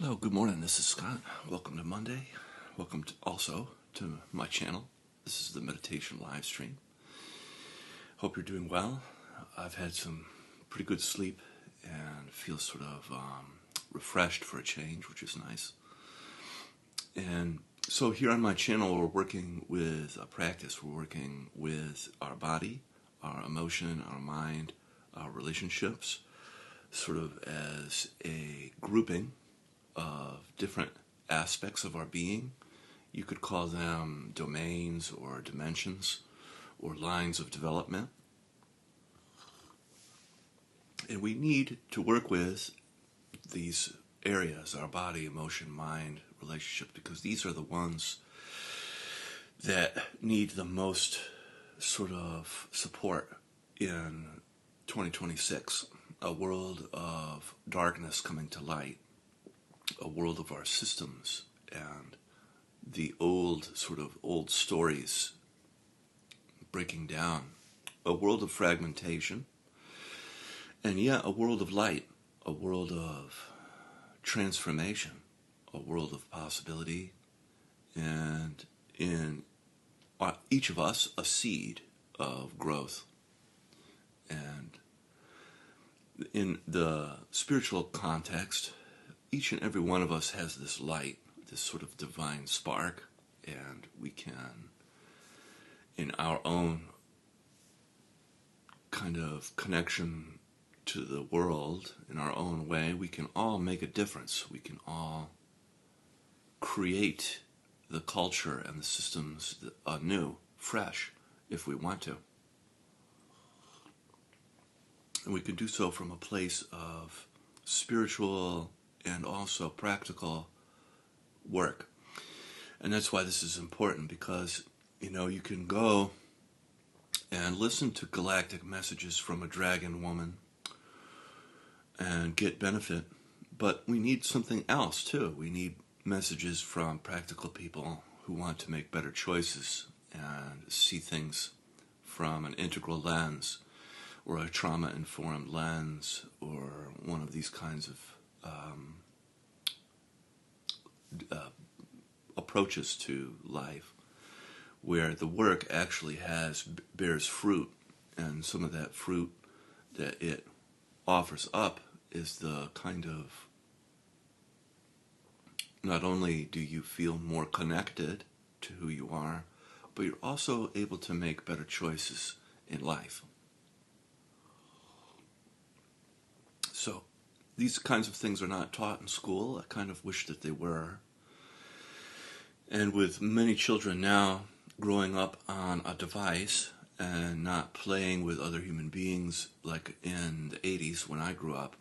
Hello, good morning. This is Scott. Welcome to Monday. Welcome also to my channel. This is the meditation live stream. Hope you're doing well. I've had some pretty good sleep and feel sort of refreshed for a change, which is nice. And so here on my channel, we're working with a practice. We're working with our body, our emotion, our mind, our relationships, sort of as a grouping of different aspects of our being. You could call them domains or dimensions or lines of development. And we need to work with these areas, our body, emotion, mind, relationship, because these are the ones that need the most sort of support in 2026, a world of darkness coming to light, a world of our systems and the old stories breaking down, a world of fragmentation, and yet a world of light, a world of transformation, a world of possibility, and in each of us a seed of growth. And in the spiritual context, each and every one of us has this light, this sort of divine spark, and we can, in our own kind of connection to the world, in our own way, we can all make a difference. We can all create the culture and the systems anew, fresh, if we want to. And we can do so from a place of spiritual and also practical work. And that's why this is important, because, you can go and listen to galactic messages from a dragon woman and get benefit, but we need something else too. We need messages from practical people who want to make better choices and see things from an integral lens or a trauma-informed lens or one of these kinds of approaches to life, where the work actually bears fruit, and some of that fruit that it offers up is the kind of, not only do you feel more connected to who you are, but you're also able to make better choices in life. So these kinds of things are not taught in school. I kind of wish that they were. And with many children now growing up on a device and not playing with other human beings like in the 80s when I grew up,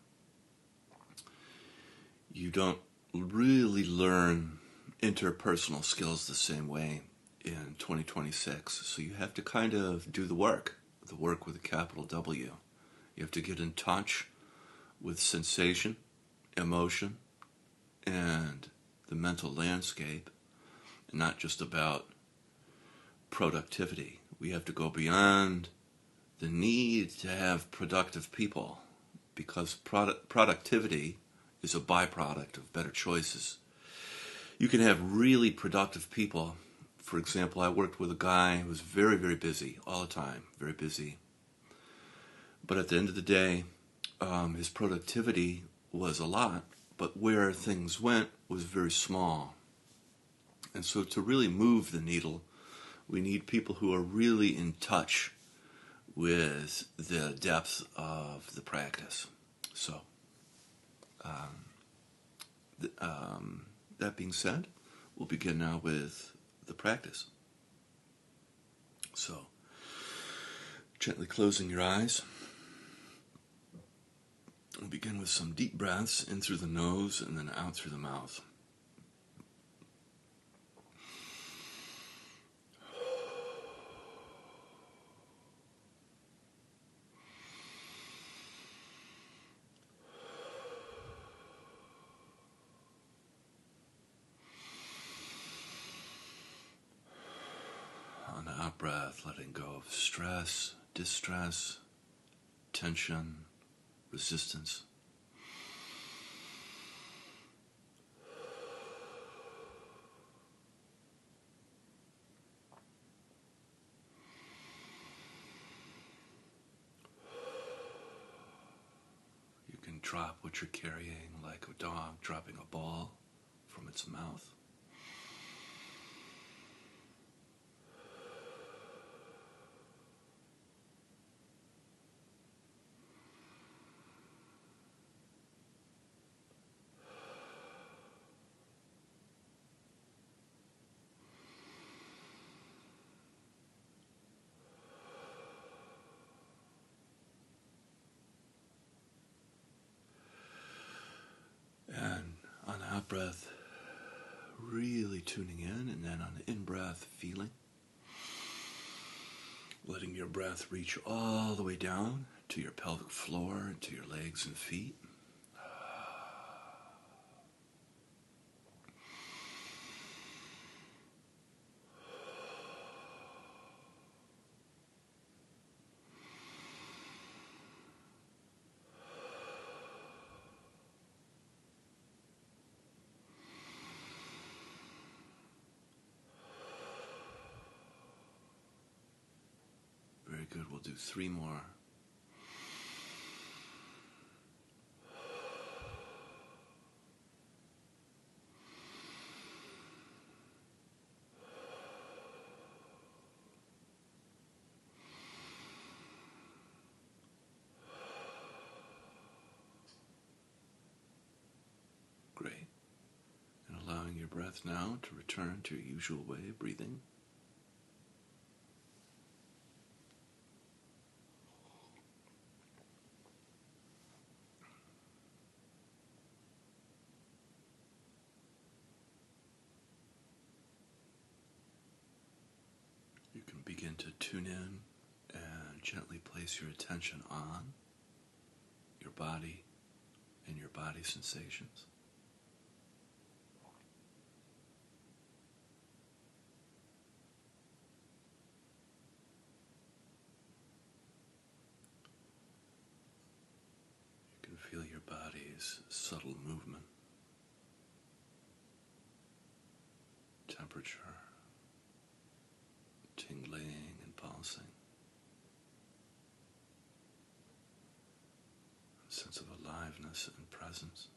you don't really learn interpersonal skills the same way in 2026. So you have to kind of do the work with a capital W. You have to get in touch with sensation, emotion, and the mental landscape, and not just about productivity. We have to go beyond the need to have productive people, because productivity is a byproduct of better choices. You can have really productive people. For example, I worked with a guy who was very, very busy all the time, very busy. But at the end of the day, his productivity was a lot, but where things went was very small. And so to really move the needle, we need people who are really in touch with the depth of the practice. So, that being said, we'll begin now with the practice. So, gently closing your eyes. We'll begin with some deep breaths in through the nose and then out through the mouth. On the out breath, letting go of stress, distress, tension, resistance. drop what you're carrying, like a dog dropping a ball from its mouth. And on the out breath, really tuning in, and then on the in breath, feeling. Letting your breath reach all the way down to your pelvic floor and to your legs and feet. Very good. We'll do 3 more. Great. And allowing your breath now to return to your usual way of breathing. You can begin to tune in and gently place your attention on your body and your body sensations. You can feel your body's subtle movement, temperature, tingling and pulsing, a sense of aliveness and presence.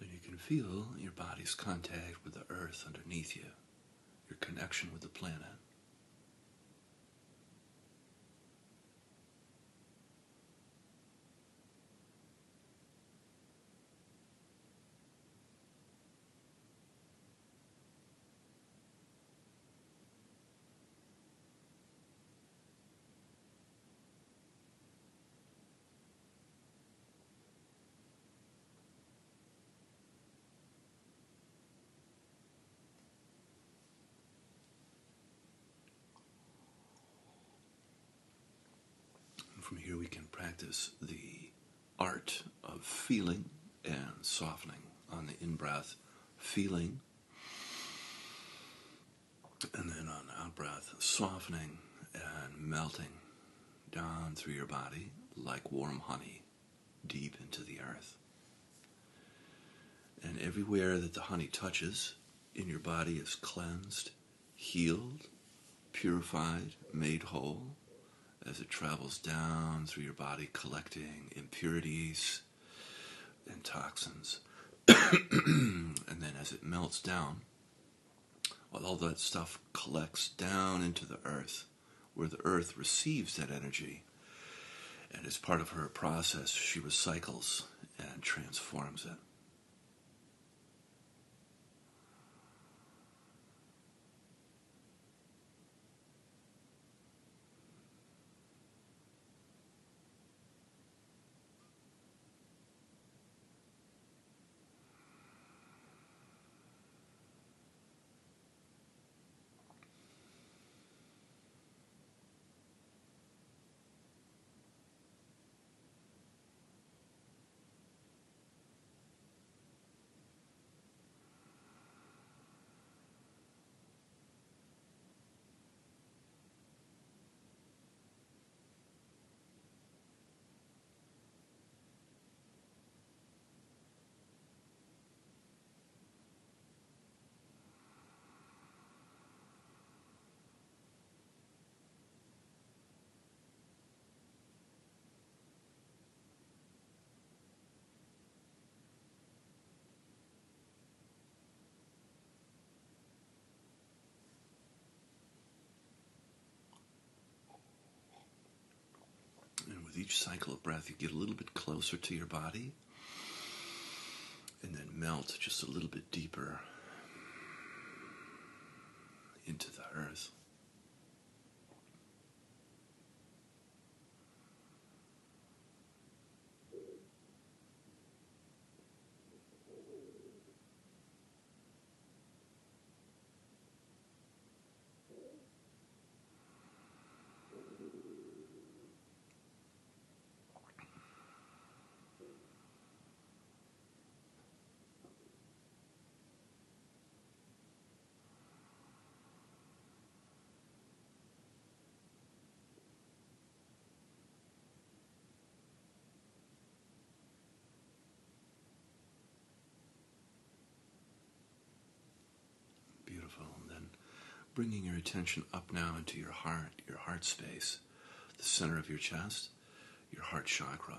Then you can feel your body's contact with the earth underneath you, your connection with the planet. From here we can practice the art of feeling and softening. On the in-breath, feeling, and then on the out-breath, softening and melting down through your body like warm honey deep into the earth. And everywhere that the honey touches in your body is cleansed, healed, purified, made whole, as it travels down through your body, collecting impurities and toxins. And then as it melts down, all that stuff collects down into the earth, where the earth receives that energy. And as part of her process, she recycles and transforms it. with each cycle of breath, you get a little bit closer to your body and then melt just a little bit deeper into the earth. Beautiful. And then bringing your attention up now into your heart space, the center of your chest, your heart chakra.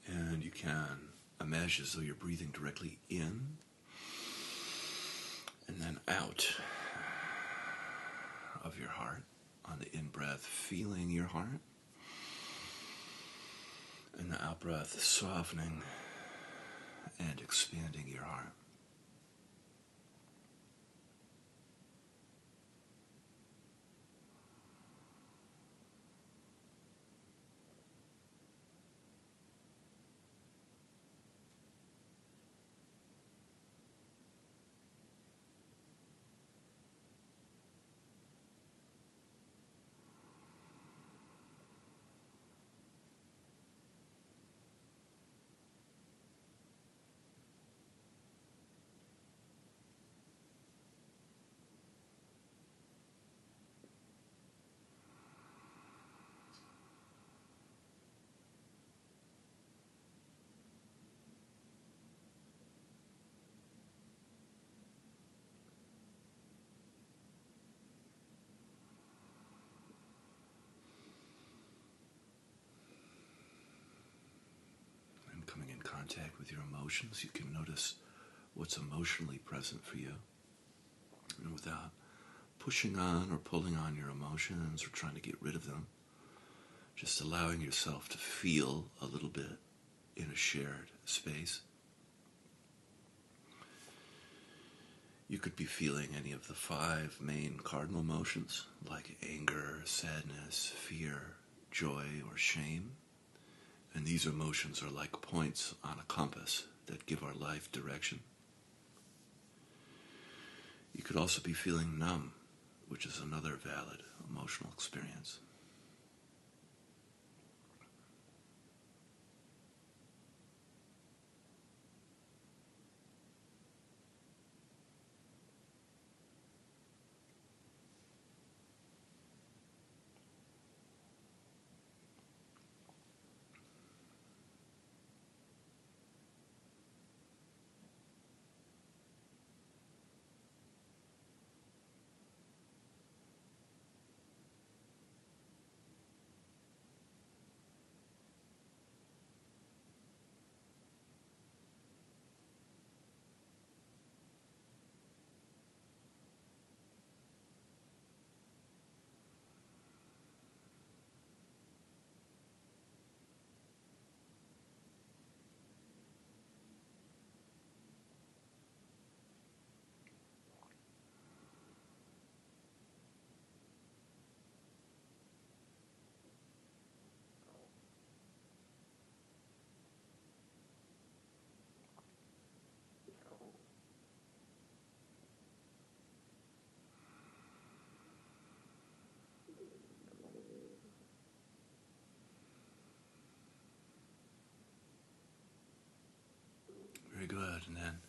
And you can imagine as though you're breathing directly in and then out of your heart on the in-breath, feeling your heart, and the out-breath, softening and expanding your heart. Coming in contact with your emotions, you can notice what's emotionally present for you. And without pushing on or pulling on your emotions or trying to get rid of them, just allowing yourself to feel a little bit in a shared space. You could be feeling any of the 5 main cardinal emotions, like anger, sadness, fear, joy, or shame. And these emotions are like points on a compass that give our life direction. You could also be feeling numb, which is another valid emotional experience. Very good. And then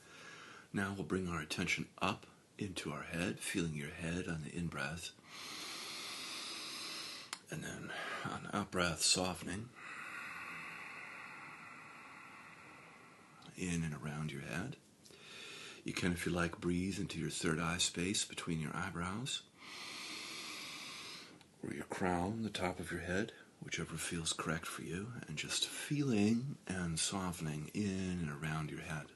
now we'll bring our attention up into our head, feeling your head on the in-breath. And then on the out-breath, softening in and around your head. You can, if you like, breathe into your third eye space between your eyebrows, or your crown, the top of your head, whichever feels correct for you, and just feeling and softening in and around your head.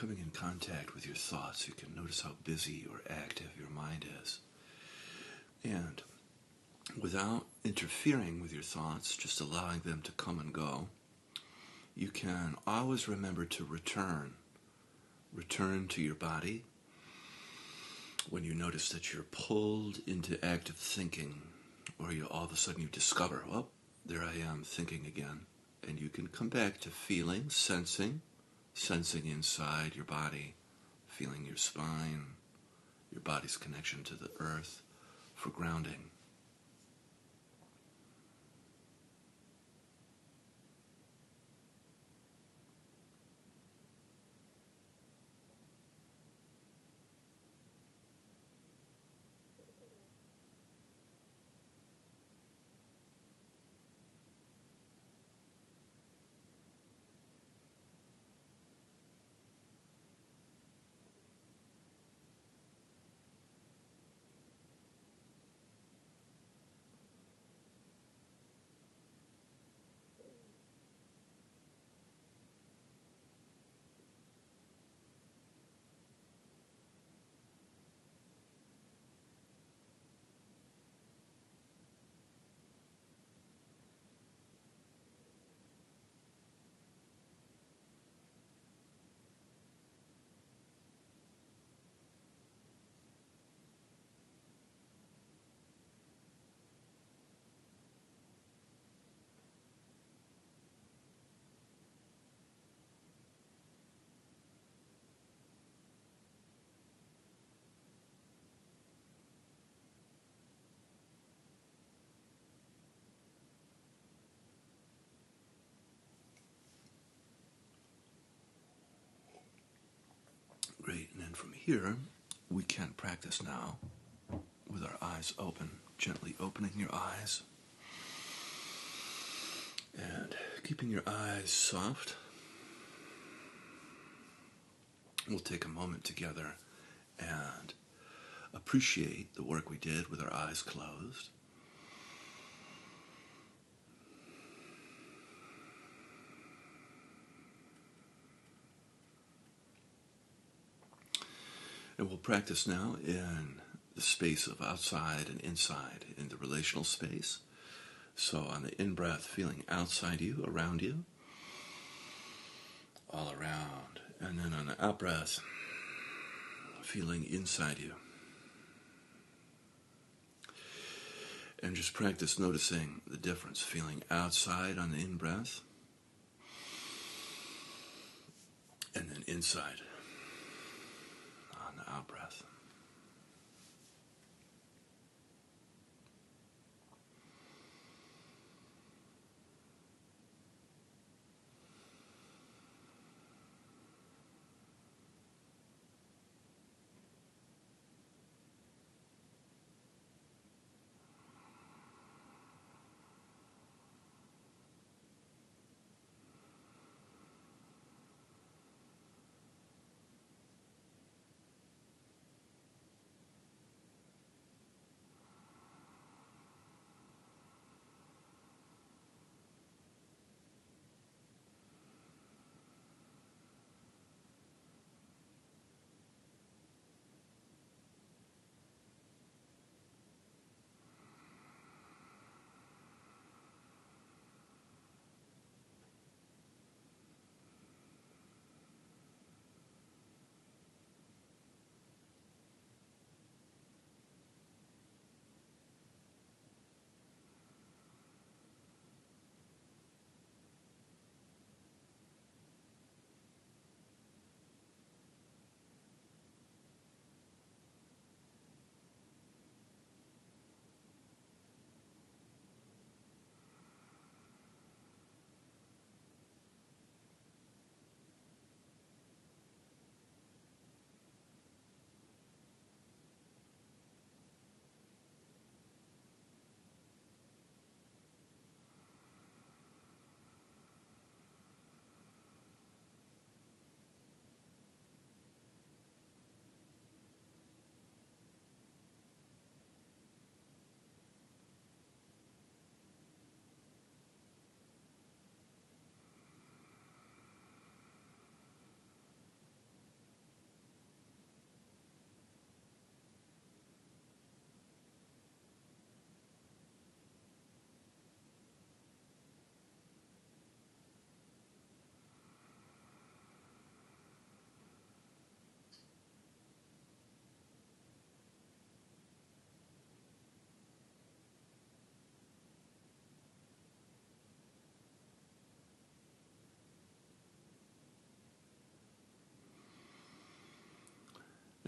coming in contact with your thoughts, you can notice how busy or active your mind is. And without interfering with your thoughts, just allowing them to come and go, you can always remember to return to your body when you notice that you're pulled into active thinking, or all of a sudden you discover, well, there I am thinking again. And you can come back to feeling, sensing inside your body, feeling your spine, your body's connection to the earth for grounding. Great, and then from here, we can practice now with our eyes open, gently opening your eyes and keeping your eyes soft. We'll take a moment together and appreciate the work we did with our eyes closed. And we'll practice now in the space of outside and inside, in the relational space. So on the in-breath, feeling outside you, around you, all around. And then on the out-breath, feeling inside you. And just practice noticing the difference, feeling outside on the in-breath, and then inside on the out-breath.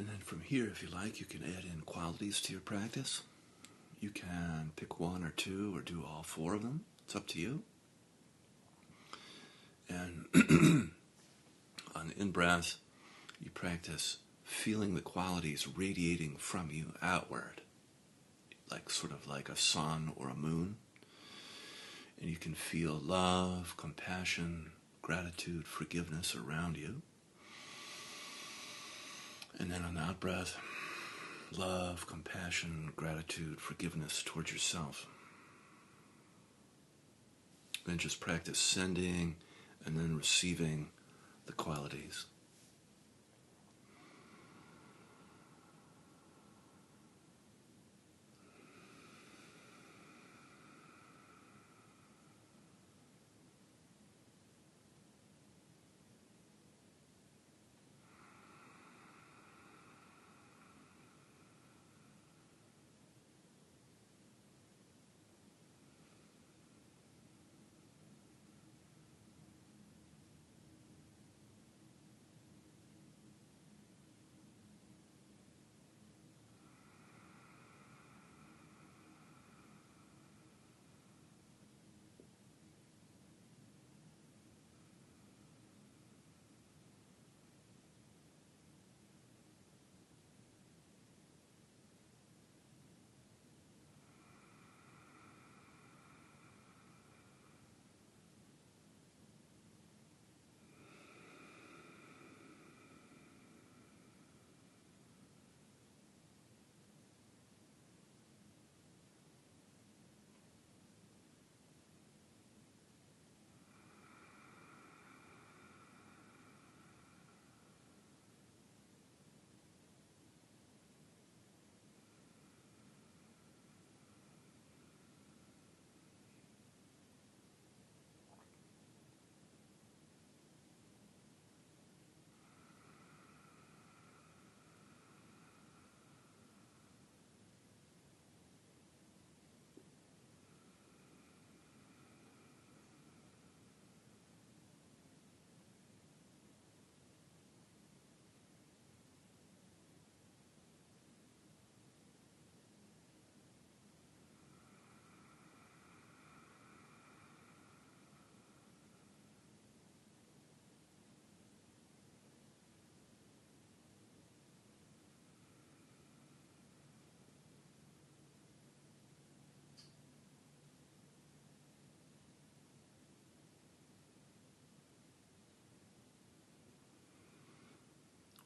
And then from here, if you like, you can add in qualities to your practice. You can pick one or two or do all four of them. It's up to you. And on the in-breath, you practice feeling the qualities radiating from you outward, sort of like a sun or a moon. And you can feel love, compassion, gratitude, forgiveness around you. And then on the out-breath, love, compassion, gratitude, forgiveness towards yourself. Then just practice sending and then receiving the qualities.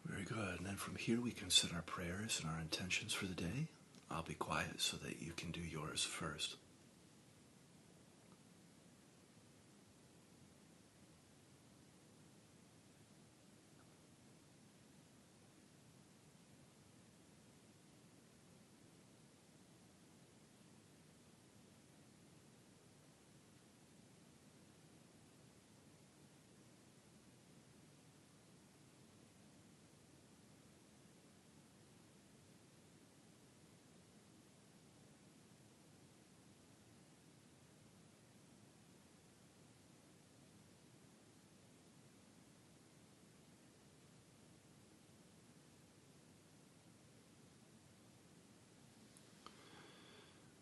Very good. And then from here we can set our prayers and our intentions for the day. I'll be quiet so that you can do yours first.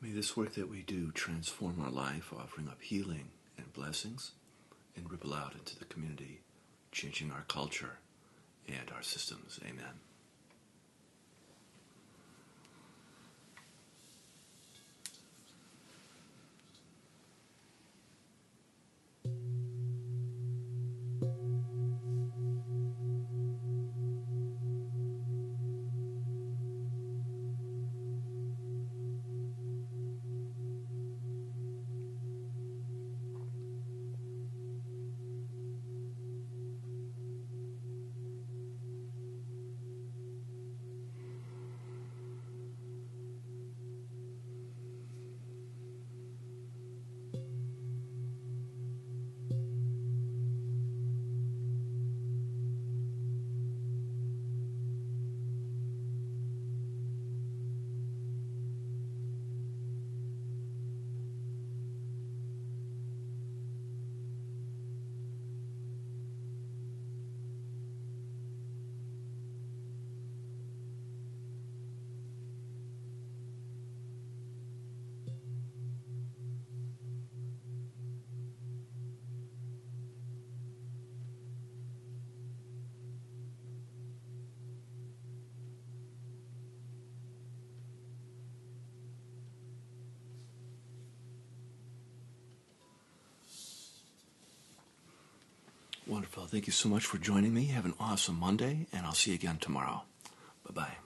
May this work that we do transform our life, offering up healing and blessings, and ripple out into the community, changing our culture and our systems. Amen. Wonderful. Thank you so much for joining me. Have an awesome Monday, and I'll see you again tomorrow. Bye-bye.